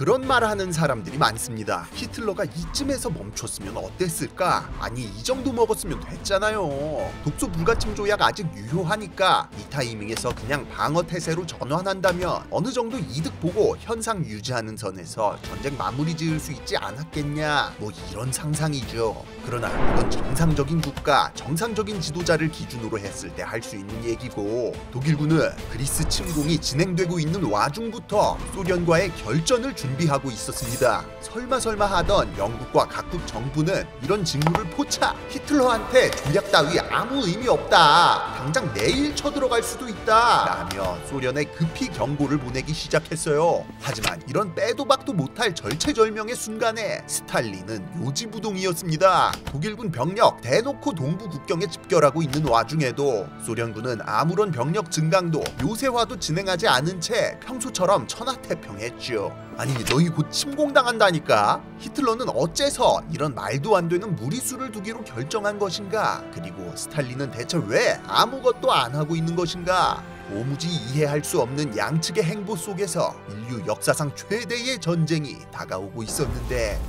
그런 말 하는 사람들이 많습니다. 히틀러가 이쯤에서 멈췄으면 어땠을까? 아니 이 정도 먹었으면 됐잖아요. 독소 불가침 조약 아직 유효하니까 이 타이밍에서 그냥 방어 태세로 전환한다면 어느 정도 이득 보고 현상 유지하는 선에서 전쟁 마무리 지을 수 있지 않았겠냐, 뭐 이런 상상이죠. 그러나 이건 정상적인 국가, 정상적인 지도자를 기준으로 했을 때 할 수 있는 얘기고, 독일군은 그리스 침공이 진행되고 있는 와중부터 소련과의 결전을 준비하고 있었습니다. 설마 하던 영국과 각국 정부는 이런 징후를 포착, 히틀러한테 조약 따위 아무 의미 없다, 당장 내일 쳐들어갈 수도 있다 라며 소련에 급히 경고를 보내기 시작했어요. 하지만 이런 빼도 박도 못할 절체절명의 순간에 스탈린은 요지부동이었습니다. 독일군 병력 대놓고 동부 국경에 집결하고 있는 와중에도 소련군은 아무런 병력 증강도 요새화도 진행하지 않은 채 평소처럼 천하태평했죠. 아니 너희 곧 침공당한다니까? 히틀러는 어째서 이런 말도 안 되는 무리수를 두기로 결정한 것인가? 그리고 스탈린은 대체 왜 아무것도 안 하고 있는 것인가? 도무지 이해할 수 없는 양측의 행보 속에서 인류 역사상 최대의 전쟁이 다가오고 있었는데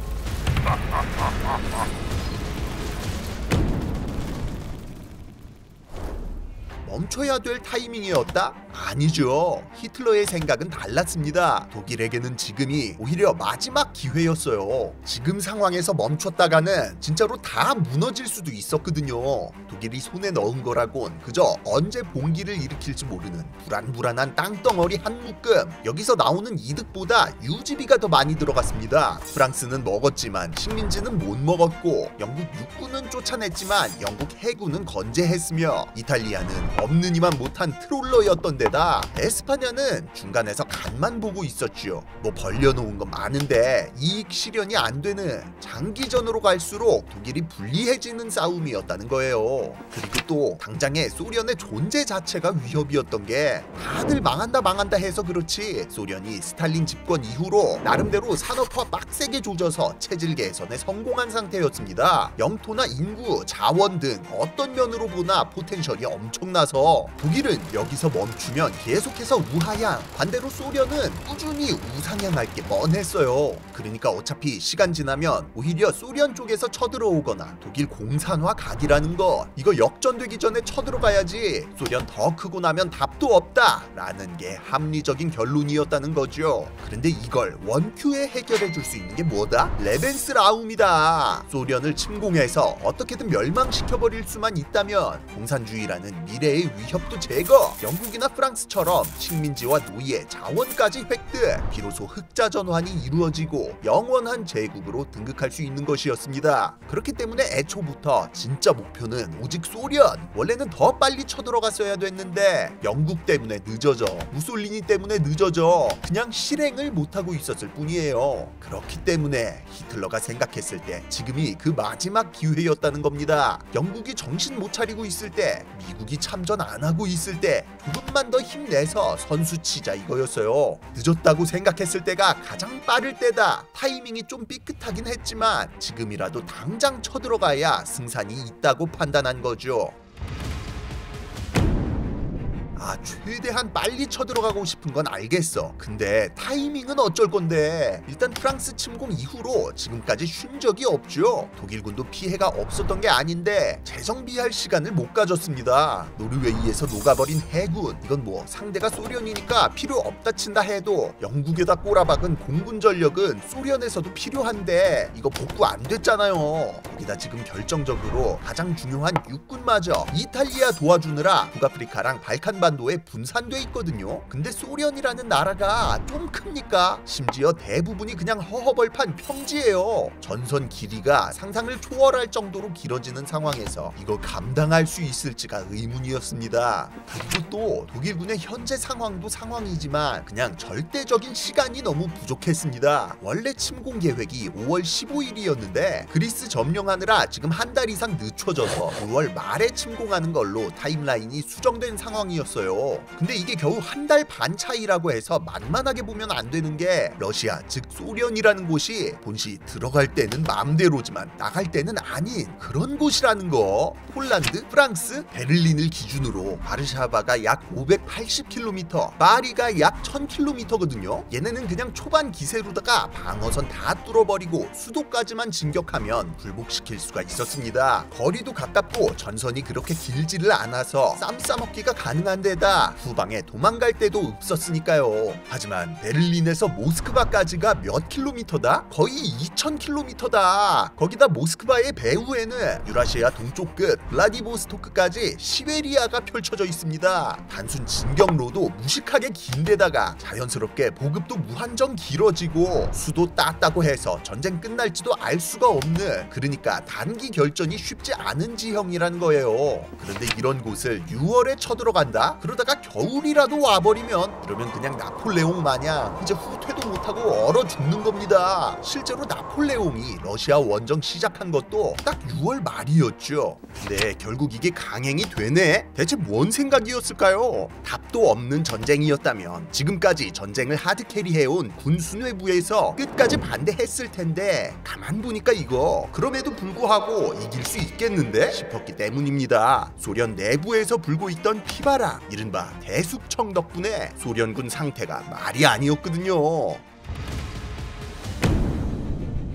멈춰야 될 타이밍이었다? 아니죠. 히틀러의 생각은 달랐습니다. 독일에게는 지금이 오히려 마지막 기회였어요. 지금 상황에서 멈췄다가는 진짜로 다 무너질 수도 있었거든요. 독일이 손에 넣은 거라곤 그저 언제 봉기를 일으킬지 모르는 불안불안한 땅덩어리 한 묶음. 여기서 나오는 이득보다 유지비가 더 많이 들어갔습니다. 프랑스는 먹었지만 식민지는 못 먹었고, 영국 육군은 쫓아냈지만 영국 해군은 건재했으며, 이탈리아는 없는 이만 못한 트롤러였던 데다 에스파냐는 중간에서 간만 보고 있었지요. 뭐 벌려놓은 건 많은데 이익 실현이 안 되는, 장기전으로 갈수록 독일이 불리해지는 싸움이었다는 거예요. 그리고 또 당장의 소련의 존재 자체가 위협이었던 게, 다들 망한다 해서 그렇지 소련이 스탈린 집권 이후로 나름대로 산업화 빡세게 조져서 체질 개선에 성공한 상태였습니다. 영토나 인구, 자원 등 어떤 면으로 보나 포텐셜이 엄청나서 독일은 여기서 멈추면 계속해서 우하향, 반대로 소련은 꾸준히 우상향할 게 뻔했어요. 그러니까 어차피 시간 지나면 오히려 소련 쪽에서 쳐들어오거나 독일 공산화 각이라는 거, 이거 역전되기 전에 쳐들어가야지 소련 더 크고 나면 답도 없다 라는 게 합리적인 결론이었다는 거죠. 그런데 이걸 원큐에 해결해 줄 수 있는 게 뭐다? 레벤스라움이다. 소련을 침공해서 어떻게든 멸망시켜버릴 수만 있다면 공산주의라는 미래의 위협도 제거, 영국이나 프랑스처럼 식민지와 노예, 자원까지 획득, 비로소 흑자 전환이 이루어지고 영원한 제국으로 등극할 수 있는 것이었습니다. 그렇기 때문에 애초부터 진짜 목표는 오직 소련, 원래는 더 빨리 쳐들어갔어야 됐는데 영국 때문에 늦어져, 무솔리니 때문에 늦어져 그냥 실행을 못하고 있었을 뿐이에요. 그렇기 때문에 히틀러가 생각했을 때 지금이 그 마지막 기회였다는 겁니다. 영국이 정신 못 차리고 있을 때, 미국이 참전 안 하고 있을 때 조금만 더 힘내서 선수 치자 이거였어요. 늦었다고 생각했을 때가 가장 빠를 때다. 타이밍이 좀 삐끗하긴 했지만 지금이라도 당장 쳐들어가야 승산이 있다고 판단한 거죠. 최대한 빨리 쳐들어가고 싶은 건 알겠어. 근데 타이밍은 어쩔 건데? 일단 프랑스 침공 이후로 지금까지 쉰 적이 없죠. 독일군도 피해가 없었던 게 아닌데 재정비할 시간을 못 가졌습니다. 노르웨이에서 녹아버린 해군, 이건 뭐 상대가 소련이니까 필요 없다 친다 해도 영국에다 꼬라박은 공군 전력은 소련에서도 필요한데 이거 복구 안 됐잖아요. 거기다 지금 결정적으로 가장 중요한 육군마저 이탈리아 도와주느라 북아프리카랑 발칸반도에 분산돼 있거든요. 근데 소련이라는 나라가 좀 큽니까? 심지어 대부분이 그냥 허허벌판 평지예요. 전선 길이가 상상을 초월할 정도로 길어지는 상황에서 이걸 감당할 수 있을지가 의문이었습니다. 그리고 또 독일군의 현재 상황도 상황이지만 그냥 절대적인 시간이 너무 부족했습니다. 원래 침공 계획이 5월 15일이었는데 그리스 점령하느라 지금 한 달 이상 늦춰져서 5월 말에 침공하는 걸로 타임라인이 수정된 상황이었어요. 있었어요. 근데 이게 겨우 한 달 반 차이라고 해서 만만하게 보면 안 되는 게 러시아 즉 소련이라는 곳이 본시 들어갈 때는 마음대로지만 나갈 때는 아닌 그런 곳이라는 거. 폴란드, 프랑스, 베를린을 기준으로 바르샤바가 약 580km, 파리가 약 1000km거든요. 얘네는 그냥 초반 기세로다가 방어선 다 뚫어버리고 수도까지만 진격하면 굴복시킬 수가 있었습니다. 거리도 가깝고 전선이 그렇게 길지를 않아서 쌈 싸먹기가 가능한 데다 후방에 도망갈 데도 없었으니까요. 하지만 베를린에서 모스크바까지가 몇 킬로미터다? 거의 2000km다. 거기다 모스크바의 배후에는 유라시아 동쪽 끝 블라디보스토크까지 시베리아가 펼쳐져 있습니다. 단순 진격로도 무식하게 긴데다가 자연스럽게 보급도 무한정 길어지고 수도 땄다고 해서 전쟁 끝날지도 알 수가 없는, 그러니까 단기 결전이 쉽지 않은 지형이란 거예요. 그런데 이런 곳을 6월에 쳐들어간다? 그러다가 겨울이라도 와버리면 그러면 그냥 나폴레옹 마냥 이제 후퇴도 못하고 얼어 죽는 겁니다. 실제로 나폴레옹이 러시아 원정 시작한 것도 딱 6월 말이었죠. 근데 결국 이게 강행이 되네? 대체 뭔 생각이었을까요? 답도 없는 전쟁이었다면 지금까지 전쟁을 하드캐리해온 군 수뇌부에서 끝까지 반대했을 텐데 가만 보니까 이거 그럼에도 불구하고 이길 수 있겠는데 싶었기 때문입니다. 소련 내부에서 불고 있던 피바람, 이른바 대숙청 덕분에 소련군 상태가 말이 아니었거든요.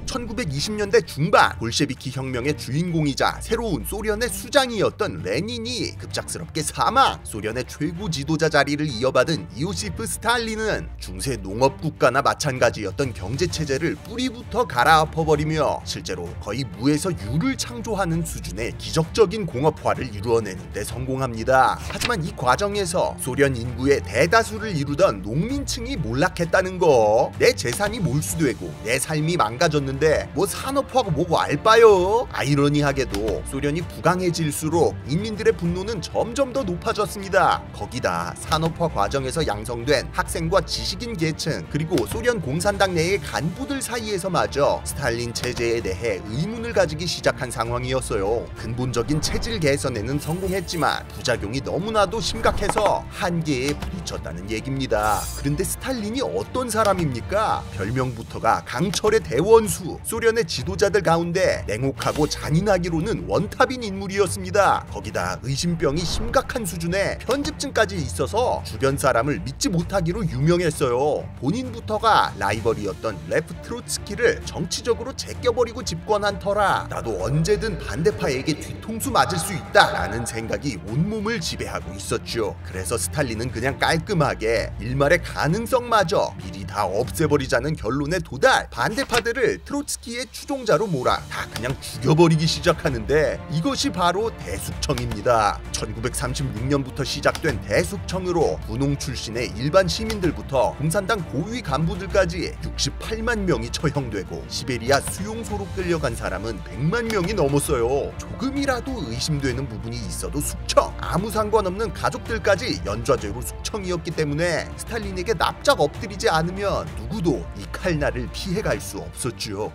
1920년대 중반 볼셰비키 혁명의 주인공이자 새로운 소련의 수장이었던 레닌이 급작스럽게 사망. 소련의 최고 지도자 자리를 이어받은 이오시프 스탈린은 중세 농업 국가나 마찬가지였던 경제 체제를 뿌리부터 갈아엎어버리며 실제로 거의 무에서 유를 창조하는 수준의 기적적인 공업화를 이루어내는 데 성공합니다. 하지만 이 과정에서 소련 인구의 대다수를 이루던 농민층이 몰락했다는 거. 내 재산이 몰수되고 내 삶이 망가졌는데 뭐 산업화가 뭐고 알바요? 아이러니하게도 소련이 부강해질수록 인민들의 분노는 점점 더 높아졌습니다. 거기다 산업화 과정에서 양성된 학생과 지식인 계층 그리고 소련 공산당 내의 간부들 사이에서마저 스탈린 체제에 대해 의문을 가지기 시작한 상황이었어요. 근본적인 체질 개선에는 성공했지만 부작용이 너무나도 심각해서 한계에 부딪혔다는 얘기입니다. 그런데 스탈린이 어떤 사람입니까? 별명부터가 강철의 대원수, 소련의 지도자들 가운데 냉혹하고 잔인하기로는 원탑인 인물이었습니다. 거기다 의심병이 심각한 수준의 편집증까지 있어서 주변 사람을 믿지 못하기로 유명했어요. 본인부터가 라이벌이었던 레프 트로츠키를 정치적으로 제껴버리고 집권한 터라 나도 언제든 반대파에게 뒤통수 맞을 수 있다라는 생각이 온몸을 지배하고 있었죠. 그래서 스탈린은 그냥 깔끔하게 일말의 가능성마저 미리 다 없애버리자는 결론에 도달, 반대파들을 트로츠키의 추종자로 몰아 다 그냥 죽여버리기 시작하는데 이것이 바로 대숙청입니다. 1936년부터 시작된 대숙청으로 분홍 출신의 일반 시민들부터 공산당 고위 간부들까지 68만 명이 처형되고 시베리아 수용소로 끌려간 사람은 100만 명이 넘었어요. 조금이라도 의심되는 부분이 있어도 숙청, 아무 상관없는 가족들까지 연좌제로 숙청이었기 때문에 스탈린에게 납작 엎드리지 않으면 누구도 이 칼날을 피해갈 수 없었죠.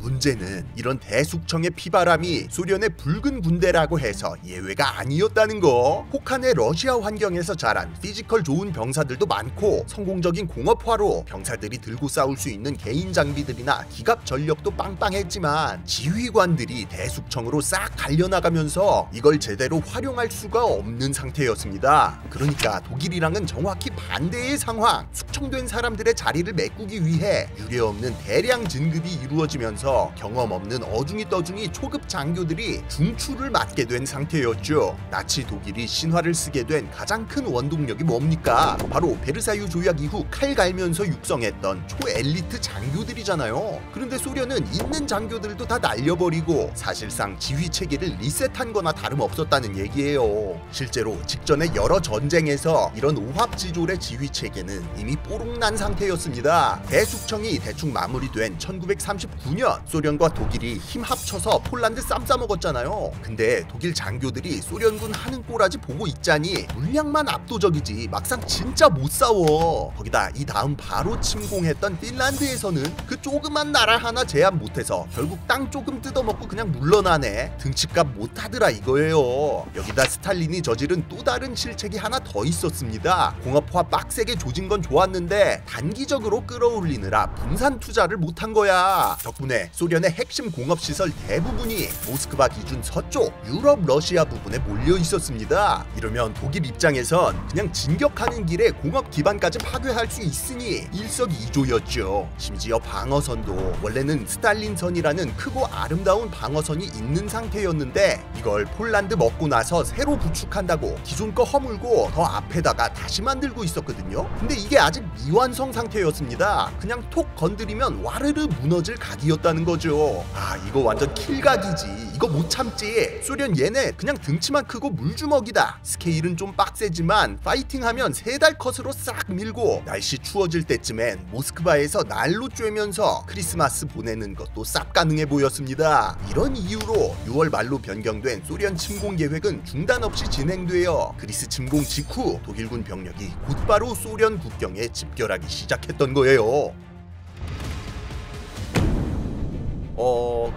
문제는 이런 대숙청의 피바람이 소련의 붉은 군대라고 해서 예외가 아니었다는 거. 혹한의 러시아 환경에서 자란 피지컬 좋은 병사들도 많고 성공적인 공업화로 병사들이 들고 싸울 수 있는 개인 장비들이나 기갑 전력도 빵빵했지만 지휘관들이 대숙청으로 싹 갈려나가면서 이걸 제대로 활용할 수가 없는 상태였습니다. 그러니까 독일이랑은 정확히 반대의 상황. 숙청된 사람들의 자리를 메꾸기 위해 유례없는 대량 진급이 이루어지면서 경험 없는 어중이 떠중이 초급 장교들이 중추를 맞게 된 상태였죠. 나치 독일이 신화를 쓰게 된 가장 큰 원동력이 뭡니까? 바로 베르사유 조약 이후 칼 갈면서 육성했던 초엘리트 장교들이잖아요. 그런데 소련은 있는 장교들도 다 날려버리고 사실상 지휘 체계를 리셋한 거나 다름없었다는 얘기예요. 실제로 직전의 여러 전쟁에서 이런 오합지졸의 지휘 체계는 이미 뽀록난 상태였습니다. 대숙청이 대충 마무리된 1939년 소련과 독일이 힘 합쳐서 폴란드 쌈 싸먹었잖아요. 근데 독일 장교들이 소련군 하는 꼬라지 보고 있자니 물량만 압도적이지 막상 진짜 못 싸워. 거기다 이 다음 바로 침공했던 핀란드에서는 그 조그만 나라 하나 제압 못해서 결국 땅 조금 뜯어먹고 그냥 물러나네. 등치값 못하더라 이거예요. 여기다 스탈린이 저지른 또 다른 실책이 하나 더 있었습니다. 공업화 빡세게 조진 건 좋았는데 단기적으로 끌어올리느라 분산 투자를 못한 거야. 덕분에 소련의 핵심 공업시설 대부분이 모스크바 기준 서쪽 유럽 러시아 부분에 몰려 있었습니다. 이러면 독일 입장에선 그냥 진격하는 길에 공업 기반까지 파괴할 수 있으니 일석이조였죠. 심지어 방어선도 원래는 스탈린선이라는 크고 아름다운 방어선이 있는 상태였는데 이걸 폴란드 먹고 나서 새로 구축한다고 기존 거 허물고 더 앞에다가 다시 만들고 있었거든요. 근데 이게 아직 미완성 상태였습니다. 그냥 톡 건드리면 와르르 무너질 각이었다는 거죠. 아, 이거 완전 킬각이지. 이거 못 참지. 소련 얘네 그냥 등치만 크고 물주먹이다. 스케일은 좀 빡세지만 파이팅하면 3달 컷으로 싹 밀고 날씨 추워질 때쯤엔 모스크바에서 난로 쬐면서 크리스마스 보내는 것도 쌉 가능해 보였습니다. 이런 이유로 6월 말로 변경된 소련 침공 계획은 중단 없이 진행되어 그리스 침공 직후 독일군 병력이 곧바로 소련 국경에 집결하기 시작했던 거예요.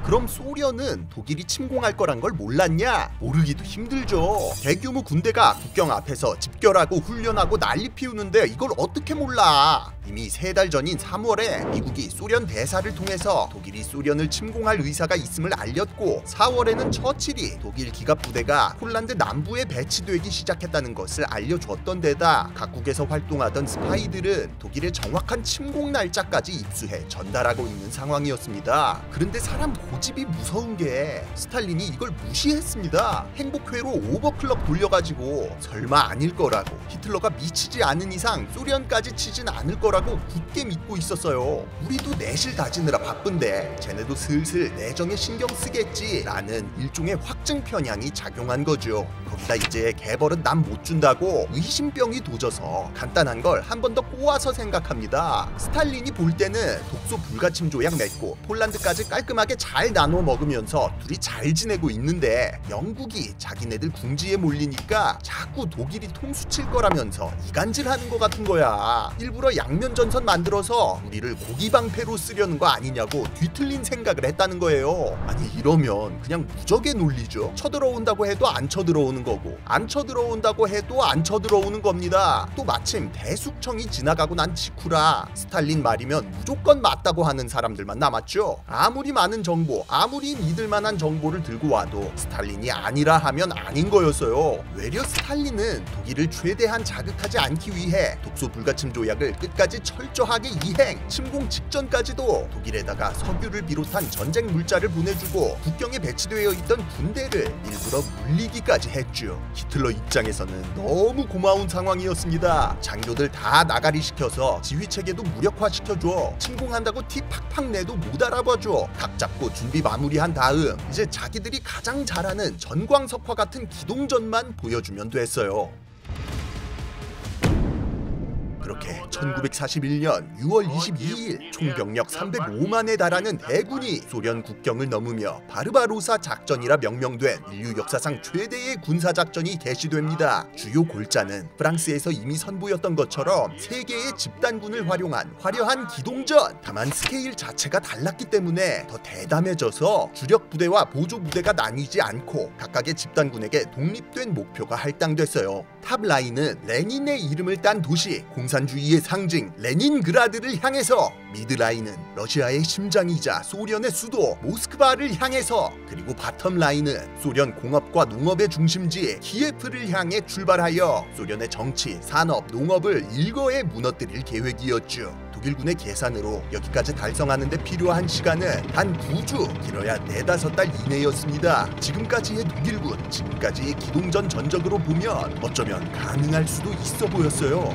그럼 소련은 독일이 침공할 거란 걸 몰랐냐? 모르기도 힘들죠. 대규모 군대가 국경 앞에서 집결하고 훈련하고 난리 피우는데 이걸 어떻게 몰라? 이미 3달 전인 3월에 미국이 소련 대사를 통해서 독일이 소련을 침공할 의사가 있음을 알렸고 4월에는 처칠이 독일 기갑부대가 폴란드 남부에 배치되기 시작했다는 것을 알려줬던 데다 각국에서 활동하던 스파이들은 독일의 정확한 침공 날짜까지 입수해 전달하고 있는 상황이었습니다. 그런데 사람 고집이 무서운 게 스탈린이 이걸 무시했습니다. 행복회로 오버클럭 돌려가지고 설마 아닐 거라고, 히틀러가 미치지 않은 이상 소련까지 치진 않을 거라고 굳게 믿고 있었어요. 우리도 내실 다지느라 바쁜데 쟤네도 슬슬 내정에 신경 쓰겠지 라는 일종의 확증 편향이 작용한 거죠. 거기다 이제 개벌은 남 못 준다고 의심병이 도져서 간단한 걸 한 번 더 꼬아서 생각합니다. 스탈린이 볼 때는 독소 불가침 조약 맺고 폴란드까지 깔끔하게 잘 나눠 먹으면서 둘이 잘 지내고 있는데 영국이 자기네들 궁지에 몰리니까 자꾸 독일이 통수 칠 거라면서 이간질하는 거 같은 거야. 일부러 양면 전선 만들어서 우리를 고기 방패로 쓰려는 거 아니냐고 뒤틀린 생각을 했다는 거예요. 아니 이러면 그냥 무적의 논리죠. 쳐들어온다고 해도 안 쳐들어오는 거고 안 쳐들어온다고 해도 안 쳐들어오는 겁니다. 또 마침 대숙청이 지나가고 난 직후라 스탈린 말이면 무조건 맞다고 하는 사람들만 남았죠. 아무리 많은 정보, 아무리 믿을 만한 정보를 들고 와도 스탈린이 아니라 하면 아닌 거였어요. 외려 스탈린은 독일을 최대한 자극하지 않기 위해 독소 불가침 조약을 끝까지 철저하게 이행, 침공 직전까지도 독일에다가 석유를 비롯한 전쟁 물자를 보내주고 국경에 배치되어 있던 군대를 일부러 물리기까지 했죠. 히틀러 입장에서는 너무 고마운 상황이었습니다. 장교들 다 나가리 시켜서 지휘 체계도 무력화시켜줘. 침공한다고 티 팍팍 내도 못 알아봐줘. 각 잡고 준비 마무리한 다음 이제 자기들이 가장 잘하는 전광석화 같은 기동전만 보여주면 됐어요. 그렇게 1941년 6월 22일 총병력 305만에 달하는 대군이 소련 국경을 넘으며 바르바로사 작전이라 명명된 인류 역사상 최대의 군사작전이 개시됩니다. 주요 골자는 프랑스에서 이미 선보였던 것처럼 3개의 집단군을 활용한 화려한 기동전. 다만 스케일 자체가 달랐기 때문에 더 대담해져서 주력 부대와 보조 부대가 나뉘지 않고 각각의 집단군에게 독립된 목표가 할당됐어요. 탑 라인은 레닌의 이름을 딴 도시 공산주의의 상징 레닌그라드를 향해서, 미드 라인은 러시아의 심장이자 소련의 수도 모스크바를 향해서, 그리고 바텀 라인은 소련 공업과 농업의 중심지 키예프를 향해 출발하여 소련의 정치, 산업, 농업을 일거에 무너뜨릴 계획이었죠. 독일군의 계산으로 여기까지 달성하는 데 필요한 시간은 단 9주, 길어야 4-5달 이내였습니다. 지금까지의 독일군, 지금까지의 기동전 전적으로 보면 어쩌면 가능할 수도 있어 보였어요.